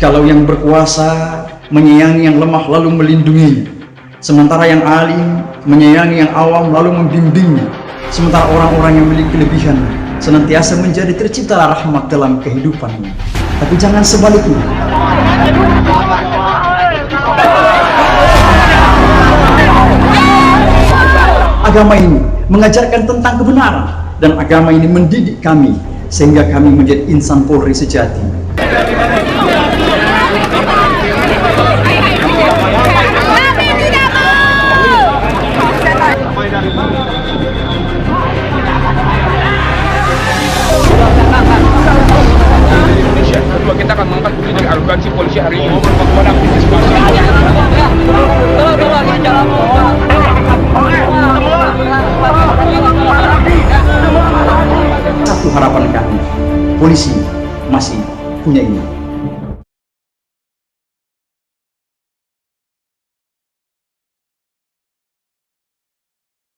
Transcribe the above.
Jikalau yang berkuasa menyayangi yang lemah lalu melindunginya, sementara yang alim menyayangi yang awam lalu membimbingnya, sementara orang-orang yang memiliki kelebihan senantiasa menjadi tercipta rahmat dalam kehidupannya. Tapi jangan sebaliknya. Agama ini mengajarkan tentang kebenaran, dan agama ini mendidik kami sehingga kami menjadi insan Polri sejati. Kita akan mengangkat bukti dari arogansi polisi hari ini. Satu harapan kami, polisi masih punya ini.